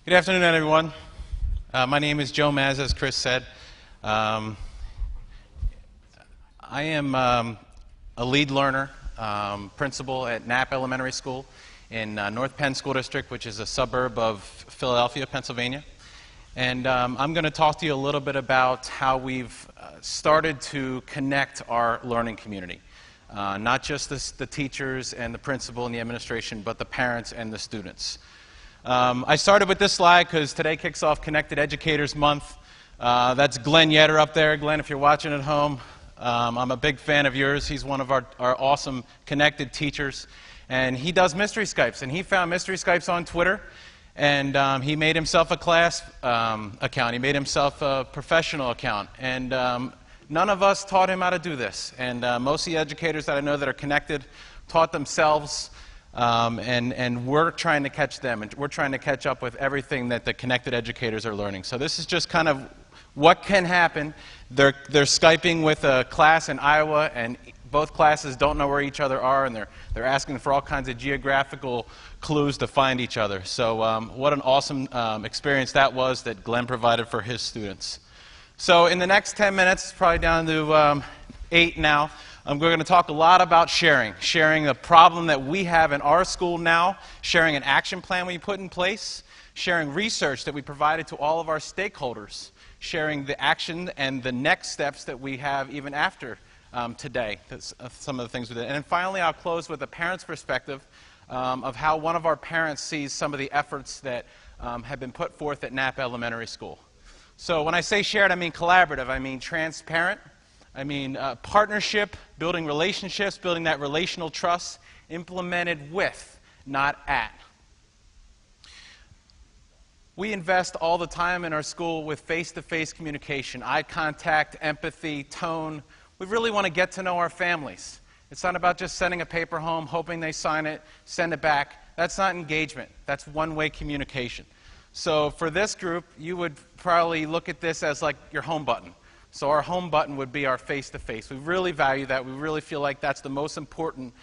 Good afternoon, everyone. My name is Joe Mazza, as Chris said. I am a lead learner, principal at Mapp Elementary School in North Penn School District, which is a suburb of Philadelphia, Pennsylvania. And I'm going to talk to you a little bit about how we've started to connect our learning community. Not just the teachers and the principal and the administration, but the parents and the students. I started with this slide because today kicks off Connected Educators Month. That's Glenn Yetter up there. Glenn, if you're watching at home, I'm a big fan of yours. He's one of our awesome connected teachers. And he does mystery Skypes. And he found mystery Skypes on Twitter. And he made himself a class account. He made himself a professional account. And none of us taught him how to do this. And most of the educators that I know that are connected taught themselves. And we're trying to catch them, and we're trying to catch up with everything that the connected educators are learning. So this is just kind of what can happen. They're Skyping with a class in Iowa, and both classes don't know where each other are, and they're asking for all kinds of geographical clues to find each other. So what an awesome experience that was that Glenn provided for his students. So in the next 10 minutes, probably down to 8 now, we're going to talk a lot about sharing the problem that we have in our school now, sharing an action plan we put in place, sharing research that we provided to all of our stakeholders, sharing the action and the next steps that we have even after today. That's some of the things we did. And then finally, I'll close with a parent's perspective of how one of our parents sees some of the efforts that have been put forth at Mapp Elementary School. So when I say shared, I mean collaborative. I mean transparent. I mean partnership, building relationships, building that relational trust, implemented with, not at. We invest all the time in our school with face-to-face communication, eye contact, empathy, tone. We really want to get to know our families. It's not about just sending a paper home, hoping they sign it, send it back. That's not engagement. That's one-way communication. So for this group, you would probably look at this as like your home button. So our home button would be our face-to-face. We really value that. We really feel like that's the most important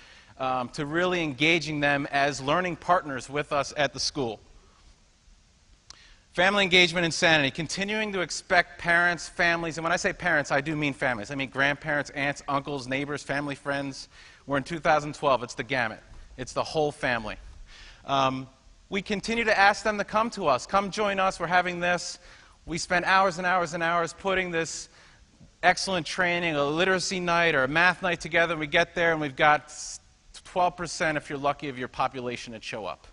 to really engaging them as learning partners with us at the school. Family engagement and sanity. Continuing to expect parents, families, and when I say parents, I do mean families. I mean grandparents, aunts, uncles, neighbors, family, friends. We're in 2012. It's the gamut. It's the whole family. We continue to ask them to come to us. Come join us. We're having this. We spend hours and hours and hours putting this excellent training, a literacy night or a math night together, and we get there and we've got 12%, if you're lucky, of your population that show up.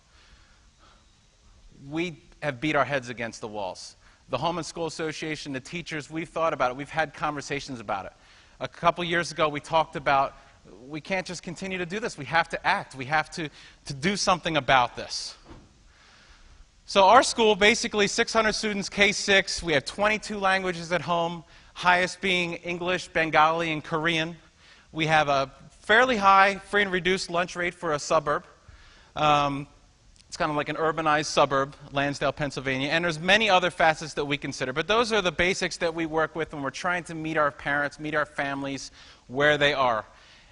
We have beat our heads against the walls. The Home and School Association, the teachers, we've thought about it. We've had conversations about it. A couple years ago, we talked about we can't just continue to do this. We have to act. We have to do something about this. So our school, basically 600 students, K-6. We have 22 languages at home, highest being English, Bengali, and Korean. We have a fairly high free and reduced lunch rate for a suburb. It's kind of like an urbanized suburb, Lansdale, Pennsylvania. And there's many other facets that we consider. But those are the basics that we work with when we're trying to meet our parents, meet our families where they are.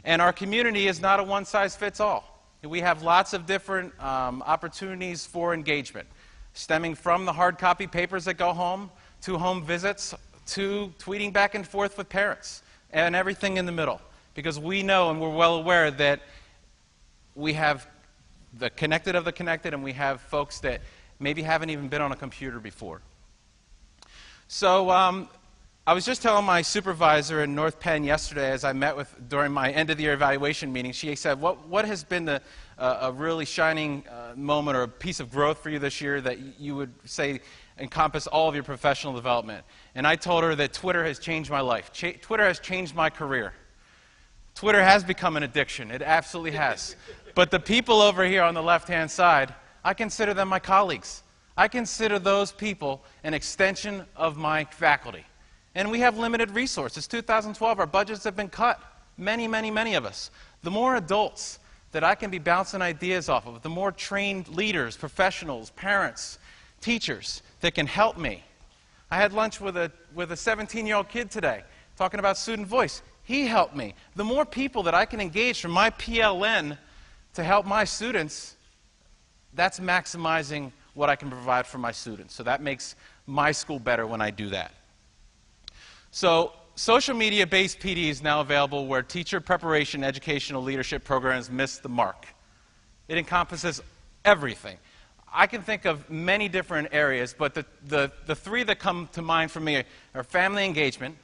And our community is not a one-size-fits-all. We have lots of different opportunities for engagement, stemming from the hard copy papers that go home, to home visits, to tweeting back and forth with parents, and everything in the middle. Because we know and we're well aware that we have the connected of the connected, and we have folks that maybe haven't even been on a computer before. So I was just telling my supervisor in North Penn yesterday, as I met with during my end-of-the-year evaluation meeting, she said, what has been a really shining moment or a piece of growth for you this year that you would say encompass all of your professional development? And I told her that Twitter has changed my life. Twitter has changed my career. Twitter has become an addiction. It absolutely has. But the people over here on the left-hand side, I consider them my colleagues. I consider those people an extension of my faculty. And we have limited resources. 2012, our budgets have been cut. Many, many, many of us. The more adults that I can be bouncing ideas off of, the more trained leaders, professionals, parents, teachers that can help me. I had lunch with a 17-year-old kid today talking about student voice. He helped me. The more people that I can engage from my PLN to help my students, that's maximizing what I can provide for my students. So that makes my school better when I do that. So social media-based PD is now available where teacher preparation educational leadership programs miss the mark. It encompasses everything. I can think of many different areas, but the three that come to mind for me are family engagement.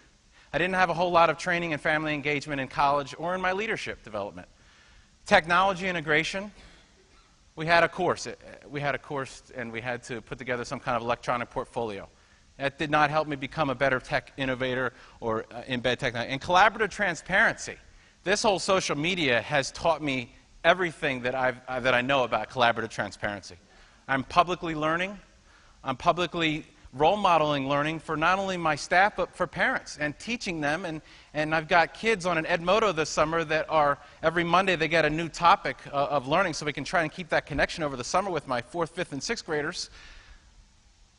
I didn't have a whole lot of training in family engagement in college or in my leadership development. Technology integration. We had a course. And we had to put together some kind of electronic portfolio. That did not help me become a better tech innovator or embed technology. And collaborative transparency. This whole social media has taught me everything that I know about collaborative transparency. I'm publicly learning. I'm publicly role modeling learning for not only my staff, but for parents and teaching them. And I've got kids on an Edmodo this summer that are, every Monday they get a new topic of learning so we can try and keep that connection over the summer with my 4th, 5th, and 6th graders.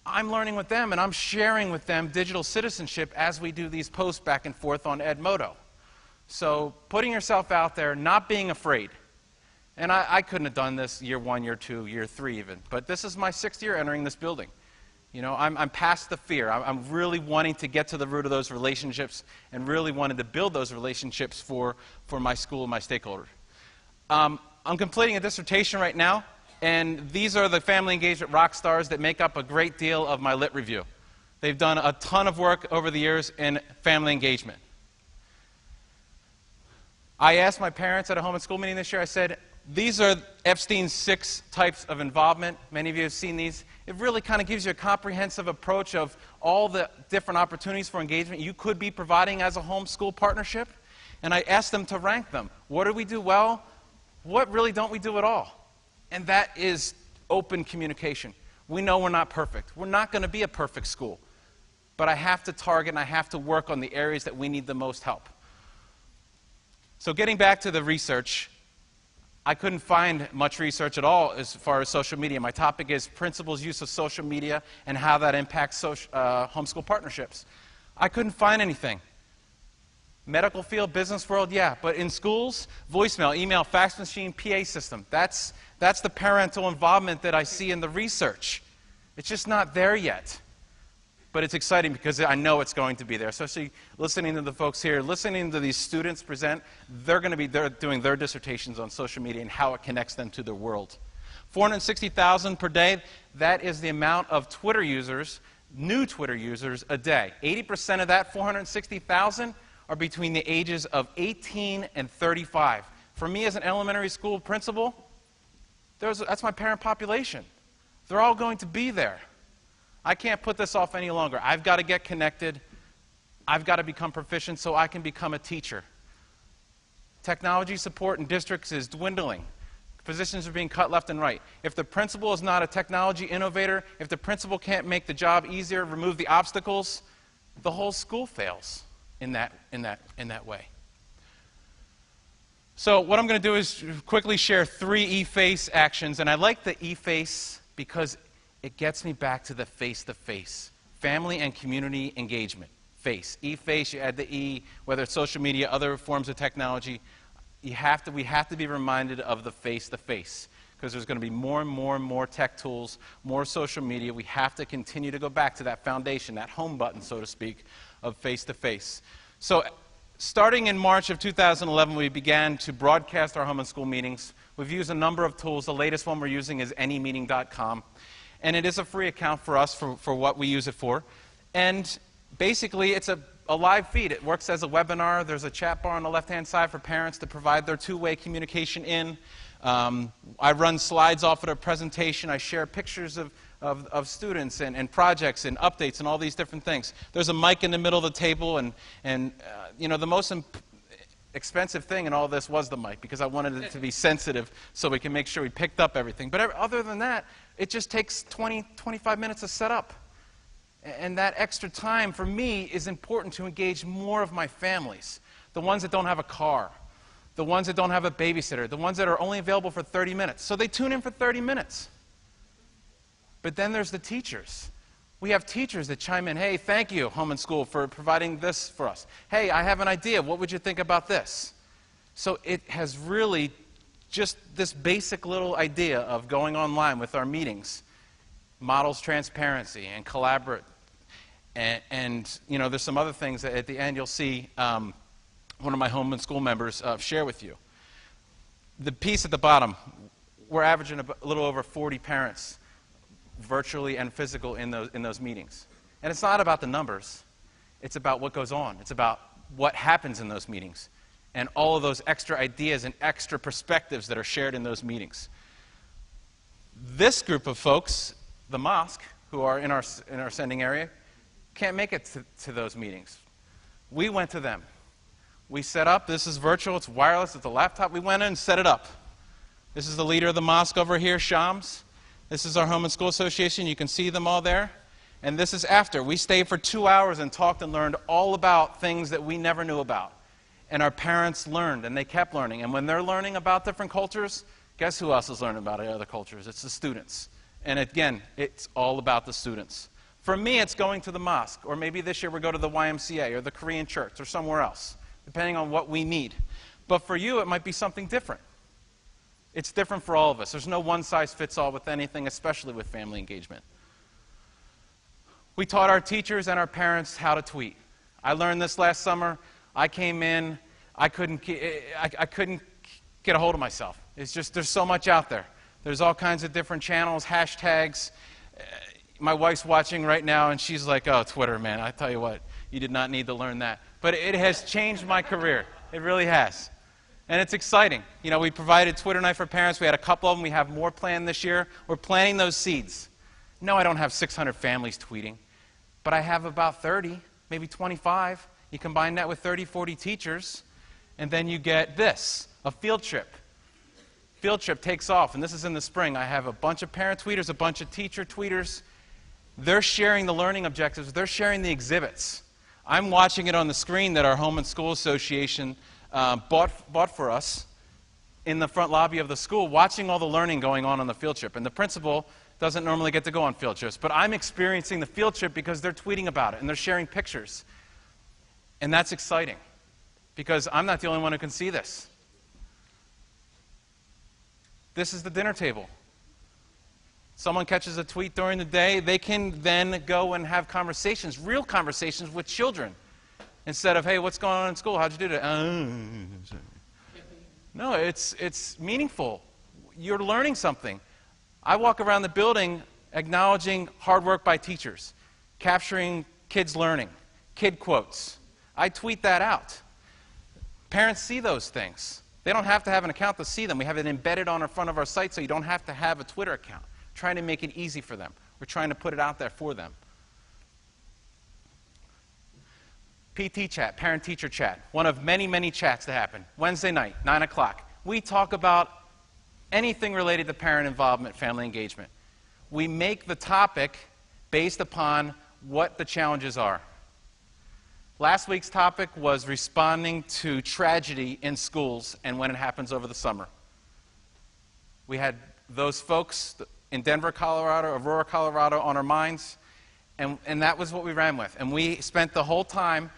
I'm learning with them, and I'm sharing with them digital citizenship as we do these posts back and forth on Edmodo. So putting yourself out there, not being afraid. And I couldn't have done this year 1, year 2, year 3 even. But this is my 6th year entering this building. You know, I'm past the fear. I'm really wanting to get to the root of those relationships and really wanted to build those relationships for my school and my stakeholders. I'm completing a dissertation right now. And these are the family engagement rock stars that make up a great deal of my lit review. They've done a ton of work over the years in family engagement. I asked my parents at a home and school meeting this year, I said, these are Epstein's 6 types of involvement. Many of you have seen these. It really kind of gives you a comprehensive approach of all the different opportunities for engagement you could be providing as a home-school partnership. And I asked them to rank them. What do we do well? What really don't we do at all? And that is open communication. We know we're not perfect. We're not going to be a perfect school. But I have to target and I have to work on the areas that we need the most help. So getting back to the research, I couldn't find much research at all as far as social media. My topic is principals' use of social media and how that impacts homeschool partnerships. I couldn't find anything. Medical field, business world, yeah. But in schools, voicemail, email, fax machine, PA system. That's the parental involvement that I see in the research. It's just not there yet. But it's exciting because I know it's going to be there. Especially listening to the folks here, listening to these students present, they're doing their dissertations on social media and how it connects them to their world. 460,000 per day, that is the amount of Twitter users, new Twitter users, a day. 80% of that 460,000 are between the ages of 18 and 35. For me as an elementary school principal, that's my parent population. They're all going to be there. I can't put this off any longer. I've got to get connected. I've got to become proficient so I can become a teacher. Technology support in districts is dwindling. Positions are being cut left and right. If the principal is not a technology innovator, if the principal can't make the job easier, remove the obstacles, the whole school fails in that way. So what I'm going to do is quickly share 3 e-face actions, and I like the e-face because it gets me back to the face-to-face. Family and community engagement. Face. E-face, you add the E, whether it's social media, other forms of technology. We have to be reminded of the face-to-face because there's going to be more and more and more tech tools, more social media. We have to continue to go back to that foundation, that home button, so to speak, of face-to-face. So starting in March of 2011, we began to broadcast our home and school meetings. We've used a number of tools. The latest one we're using is anymeeting.com. And it is a free account for us for what we use it for. And basically, it's a live feed. It works as a webinar. There's a chat bar on the left-hand side for parents to provide their two-way communication in. I run slides off of a presentation. I share pictures of students and projects and updates and all these different things. There's a mic in the middle of the table, and you know, the most expensive thing in all this was the mic because I wanted it to be sensitive so we can make sure we picked up everything. But other than that, it just takes 20, 25 minutes to set up. And that extra time for me is important to engage more of my families, the ones that don't have a car, the ones that don't have a babysitter, the ones that are only available for 30 minutes. So they tune in for 30 minutes. But then there's the teachers. We have teachers that chime in, hey, thank you, home and school, for providing this for us. Hey, I have an idea. What would you think about this? So it has really just this basic little idea of going online with our meetings models transparency and collaborate. And you know, there's some other things that at the end you'll see one of my home and school members share with you. The piece at the bottom, we're averaging a little over 40 parents, virtually and physical, in those meetings. And it's not about the numbers. It's about what goes on. It's about what happens in those meetings and all of those extra ideas and extra perspectives that are shared in those meetings. This group of folks, the mosque, who are in our sending area, can't make it to those meetings. We went to them. We set up, this is virtual, it's wireless, it's a laptop. We went in and set it up. This is the leader of the mosque over here, Shams. This is our Home and School Association. You can see them all there. And this is after. We stayed for 2 hours and talked and learned all about things that we never knew about. And our parents learned, and they kept learning. And when they're learning about different cultures, guess who else is learning about other cultures? It's the students. And again, it's all about the students. For me, it's going to the mosque, or maybe this year we'll go to the YMCA or the Korean church or somewhere else, depending on what we need. But for you, it might be something different. It's different for all of us. There's no one-size-fits-all with anything, especially with family engagement. We taught our teachers and our parents how to tweet. I learned this last summer. I came in, I couldn't get a hold of myself. It's just, there's so much out there. There's all kinds of different channels, hashtags. My wife's watching right now, and she's like, oh, Twitter, man, I tell you what, you did not need to learn that. But it has changed my career. It really has. And it's exciting. You know, we provided Twitter Night for Parents. We had a couple of them. We have more planned this year. We're planting those seeds. No, I don't have 600 families tweeting, but I have about 30, maybe 25. You combine that with 30, 40 teachers, and then you get this, a field trip. Field trip takes off, and this is in the spring. I have a bunch of parent tweeters, a bunch of teacher tweeters. They're sharing the learning objectives. They're sharing the exhibits. I'm watching it on the screen that our Home and School Association bought for us in the front lobby of the school, watching all the learning going on the field trip. And the principal doesn't normally get to go on field trips, but I'm experiencing the field trip because they're tweeting about it and they're sharing pictures. And that's exciting because I'm not the only one who can see this. This is the dinner table. Someone catches a tweet during the day, they can then go and have conversations, real conversations with children. Instead of, hey, what's going on in school? How'd you do that? No, it's meaningful. You're learning something. I walk around the building acknowledging hard work by teachers, capturing kids learning, kid quotes. I tweet that out. Parents see those things. They don't have to have an account to see them. We have it embedded on the front of our site so you don't have to have a Twitter account. We're trying to make it easy for them. We're trying to put it out there for them. PT chat, parent-teacher chat, one of many, many chats that happen. Wednesday night, 9 o'clock. We talk about anything related to parent involvement, family engagement. We make the topic based upon what the challenges are. Last week's topic was responding to tragedy in schools and when it happens over the summer. We had those folks in Denver, Colorado, Aurora, Colorado on our minds, and that was what we ran with. And we spent the whole time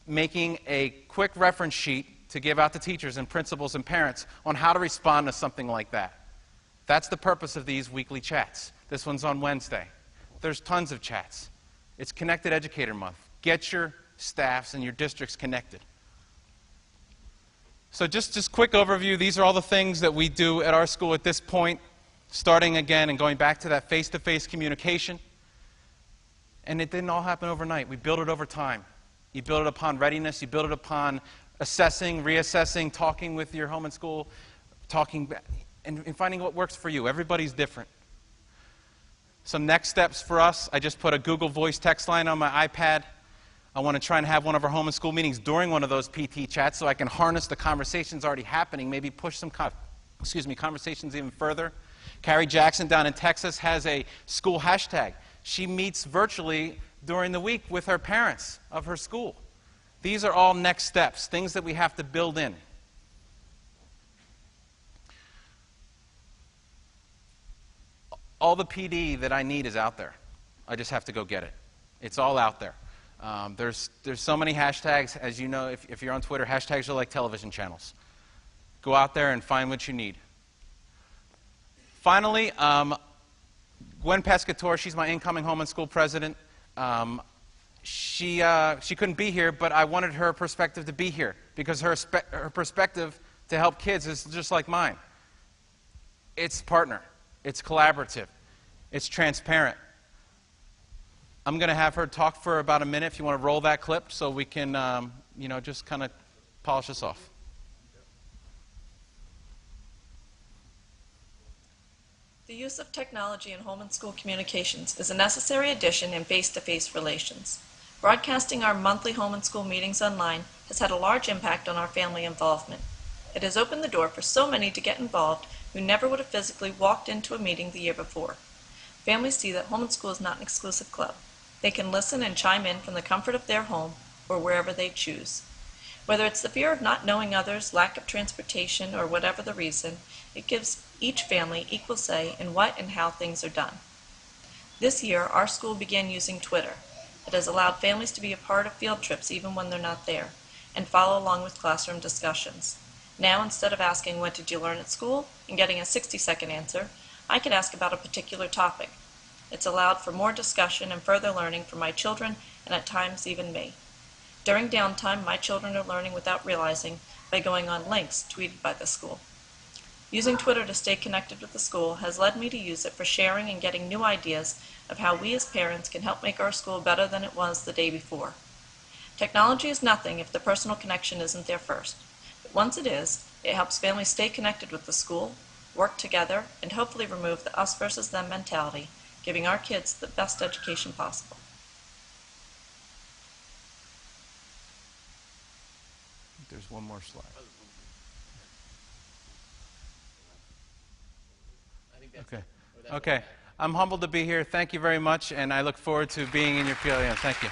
making a quick reference sheet to give out to teachers and principals and parents on how to respond to something like that. That's the purpose of these weekly chats. This one's on Wednesday. There's tons of chats. It's Connected Educator Month. Get your staffs and your districts connected. So just quick overview. These are all the things that we do at our school at this point, starting again and going back to that face-to-face communication. And it didn't all happen overnight. We built it over time. You build it upon readiness. You build it upon assessing, reassessing, talking with your home and school, and finding what works for you. Everybody's different. Some next steps for us. I just put a Google Voice text line on my iPad. I want to try and have one of our home and school meetings during one of those PT chats so I can harness the conversations already happening, maybe push some conversations even further. Carrie Jackson down in Texas has a school hashtag. She meets virtually during the week with her parents of her school. These are all next steps, things that we have to build in. All the PD that I need is out there. I just have to go get it. It's all out there. There's so many hashtags. As you know, if you're on Twitter, hashtags are like television channels. Go out there and find what you need. Finally, Gwen Pescator, she's my incoming home and school president. She couldn't be here, but I wanted her perspective to be here because her perspective to help kids is just like mine. It's partner. It's collaborative. It's transparent. I'm going to have her talk for about a minute if you want to roll that clip so we can, just kind of polish this off. The use of technology in home and school communications is a necessary addition in face-to-face relations. Broadcasting our monthly home and school meetings online has had a large impact on our family involvement. It has opened the door for so many to get involved who never would have physically walked into a meeting the year before. Families see that home and school is not an exclusive club. They can listen and chime in from the comfort of their home or wherever they choose. Whether it's the fear of not knowing others, lack of transportation, or whatever the reason, it gives each family equal say in what and how things are done. This year, our school began using Twitter. It has allowed families to be a part of field trips even when they're not there, and follow along with classroom discussions. Now, instead of asking what did you learn at school and getting a 60-second answer, I can ask about a particular topic. It's allowed for more discussion and further learning for my children and at times even me. During downtime, my children are learning without realizing by going on links tweeted by the school. Using Twitter to stay connected with the school has led me to use it for sharing and getting new ideas of how we as parents can help make our school better than it was the day before. Technology is nothing if the personal connection isn't there first. But once it is, it helps families stay connected with the school, work together, and hopefully remove the us versus them mentality, giving our kids the best education possible. There's one more slide. Okay. I'm humbled to be here. Thank you very much, and I look forward to being in your field. Thank you.